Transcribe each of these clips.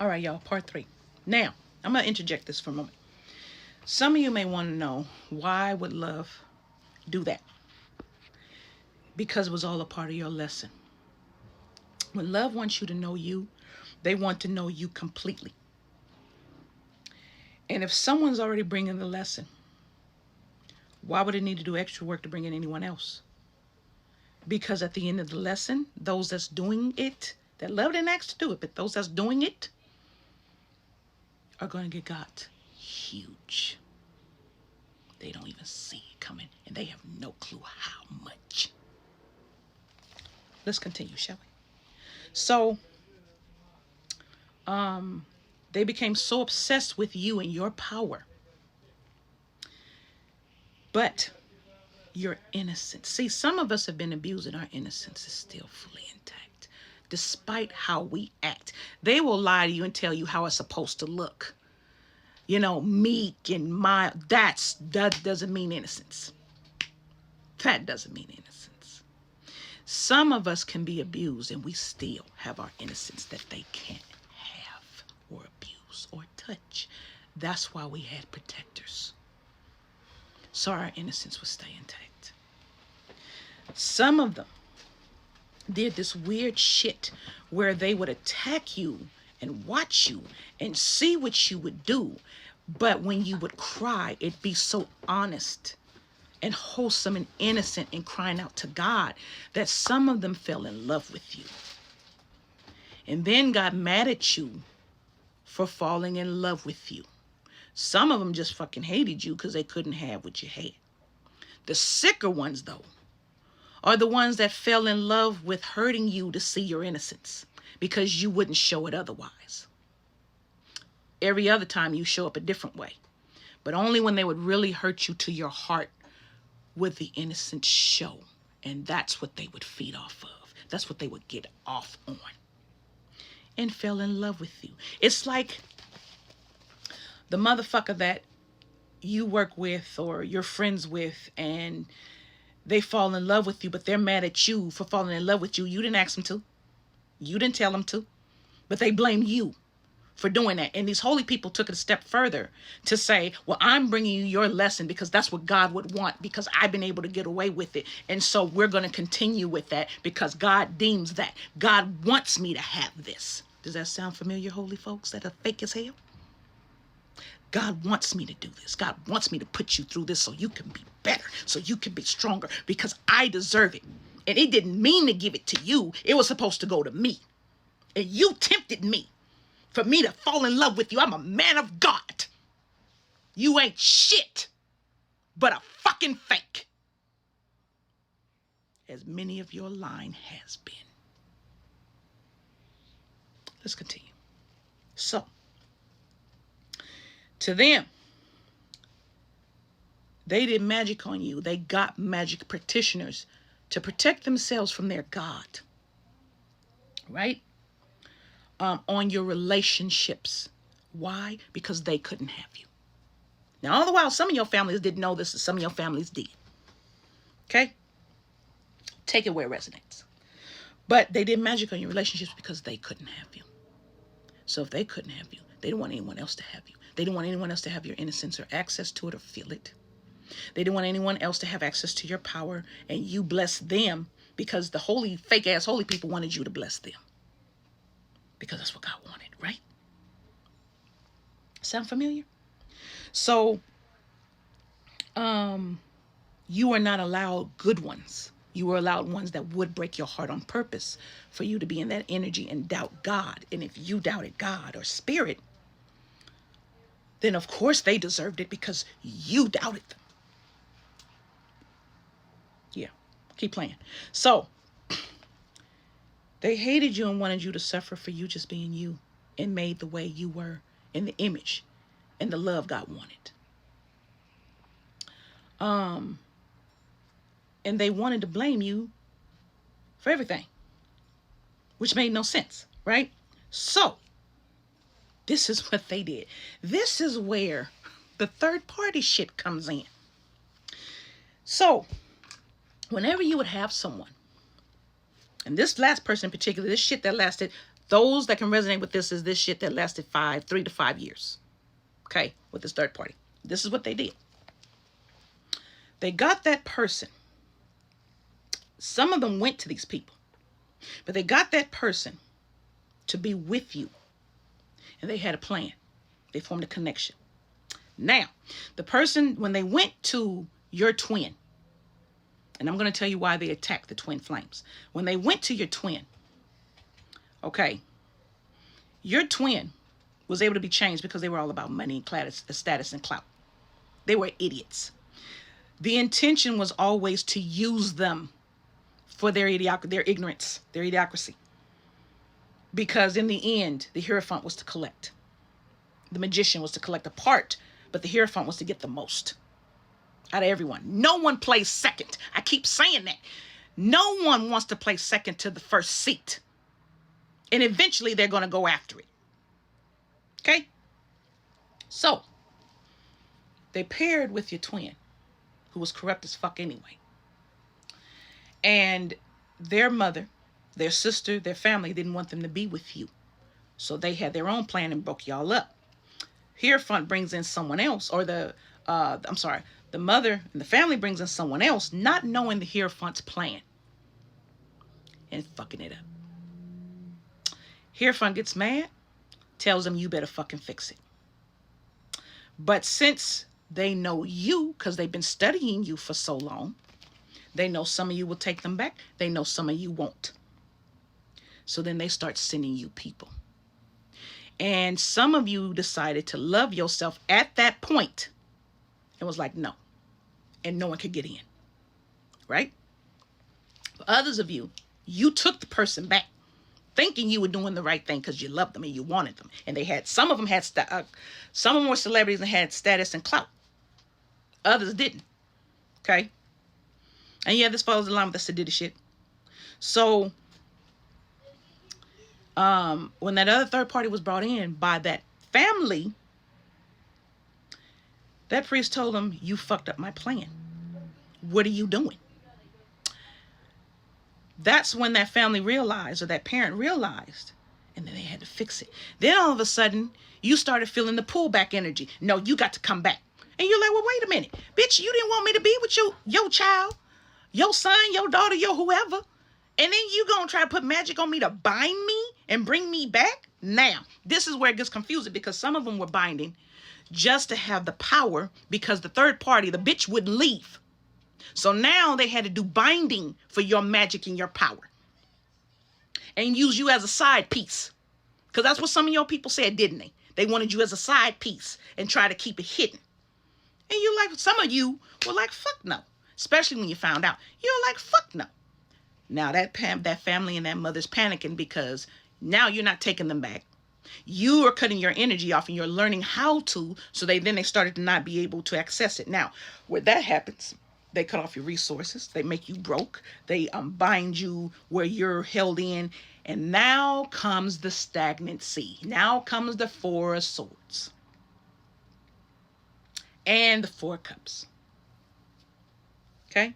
All right, y'all, part 3. Now, I'm going to interject this for a moment. Some of you may want to know, why would love do that? Because it was all a part of your lesson. When love wants you to know you, they want to know you completely. And if someone's already bringing the lesson, why would it need to do extra work to bring in anyone else? Because at the end of the lesson, those that's doing it, that love didn't ask to do it, but those that's doing it are going to get got huge. They don't even see it coming, and they have no clue how much. Let's continue, shall we? So, they became so obsessed with you and your power. But your innocence. See, some of us have been abused and our innocence is still fully intact, despite how we act. They will lie to you and tell you how it's supposed to look. You know, meek and mild. That doesn't mean innocence. That doesn't mean innocence. Some of us can be abused and we still have our innocence that they can't have or abuse or touch. That's why we had protectors, so our innocence would stay intact. Some of them did this weird shit where they would attack you and watch you and see what you would do. But when you would cry, it'd be so honest and wholesome and innocent and crying out to God that some of them fell in love with you and then got mad at you for falling in love with you. Some of them just fucking hated you because they couldn't have what you had. The sicker ones, though, are the ones that fell in love with hurting you to see your innocence because you wouldn't show it otherwise. Every other time you show up a different way, but only when they would really hurt you to your heart would the innocence show. And that's what they would feed off of. That's what they would get off on and fell in love with you. It's like the motherfucker that you work with or you're friends with and they fall in love with you, but they're mad at you for falling in love with you. You didn't ask them to. You didn't tell them to. But they blame you for doing that. And these holy people took it a step further to say, well, I'm bringing you your lesson because that's what God would want, because I've been able to get away with it. And so we're going to continue with that because God deems that. God wants me to have this. Does that sound familiar, holy folks that are fake as hell? God wants me to do this. God wants me to put you through this so you can be better, so you can be stronger, because I deserve it. And it didn't mean to give it to you. It was supposed to go to me. And you tempted me for me to fall in love with you. I'm a man of God. You ain't shit but a fucking fake, as many of your line has been. Let's continue. So, to them, they did magic on you. They got magic practitioners to protect themselves from their God, right? On your relationships. Why? Because they couldn't have you. Now, all the while, some of your families didn't know this, and some of your families did. Okay? Take it where it resonates. But they did magic on your relationships because they couldn't have you. So if they couldn't have you, they didn't want anyone else to have you. They didn't want anyone else to have your innocence or access to it or feel it. They didn't want anyone else to have access to your power, and you blessed them because the holy, fake ass holy people wanted you to bless them. Because that's what God wanted, right? Sound familiar? So, you are not allowed good ones. You were allowed ones that would break your heart on purpose for you to be in that energy and doubt God. And if you doubted God or spirit, then of course they deserved it because you doubted them. Yeah, keep playing. So, they hated you and wanted you to suffer for you just being you and made the way you were in the image and the love God wanted. And they wanted to blame you for everything, which made no sense, right? So, this is what they did. This is where the third party shit comes in. So, whenever you would have someone, and this last person in particular, this shit that lasted Those that can resonate with this is this shit that lasted 3 to 5 years. Okay, with this third party. This is what they did. They got that person. Some of them went to these people, but they got that person to be with you. And they had a plan. They formed a connection. Now, the person, when they went to your twin, and I'm going to tell you why they attacked the twin flames. When they went to your twin, okay, your twin was able to be changed because they were all about money and status and clout. They were idiots. The intention was always to use them for their ignorance, their idiocracy. Because in the end, the Hierophant was to collect. The magician was to collect a part, but the Hierophant was to get the most out of everyone. No one plays second. I keep saying that. No one wants to play second to the first seat. And eventually they're going to go after it. Okay? So, they paired with your twin, who was corrupt as fuck anyway. And their mother, their sister, their family didn't want them to be with you. So they had their own plan and broke y'all up. Hierophant brings in someone else, or the mother and the family brings in someone else, not knowing the Hierophant's plan. And fucking it up. Hierophant gets mad, tells them you better fucking fix it. But since they know you, because they've been studying you for so long, they know some of you will take them back. They know some of you won't. So then they start sending you people. And some of you decided to love yourself at that point and was like, no. And no one could get in. Right? For others of you, you took the person back, thinking you were doing the right thing because you loved them and you wanted them. And they had, some of them were celebrities and had status and clout. Others didn't. Okay? And yeah, this follows along with the sedity shit. So, when that other third party was brought in by that family, that priest told them, you fucked up my plan. What are you doing? That's when that family realized, or that parent realized, and then they had to fix it. Then all of a sudden, you started feeling the pullback energy. No, you got to come back. And you're like, well, wait a minute. Bitch, you didn't want me to be with your child, your son, your daughter, your whoever. And then you gonna try to put magic on me to bind me and bring me back? Now, this is where it gets confusing, because some of them were binding just to have the power, because the third party, the bitch, wouldn't leave. So now they had to do binding for your magic and your power. And use you as a side piece. Because that's what some of your people said, didn't they? They wanted you as a side piece and try to keep it hidden. And you like, some of you were like, fuck no. Especially when you found out. You're like, fuck no. Now that family and that mother's panicking, because now you're not taking them back. You are cutting your energy off and you're learning how to, so they started to not be able to access it. Now, where that happens, they cut off your resources. They make you broke. They bind you where you're held in. And now comes the stagnancy. Now comes the Four of Swords. And the Four Cups. Okay?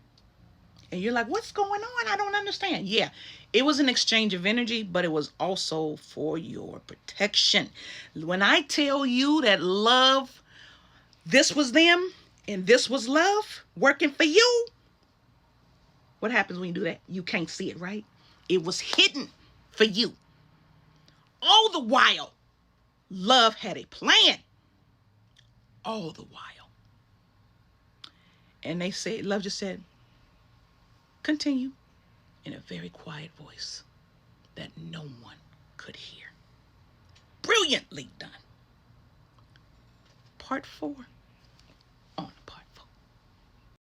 And you're like, what's going on? I don't understand. Yeah, it was an exchange of energy, but it was also for your protection. When I tell you that love, this was them and this was love working for you, what happens when you do that? You can't see it, right? It was hidden for you. All the while, love had a plan. All the while. And they said, love just said, continue, in a very quiet voice that no one could hear. Brilliantly done. Part 4.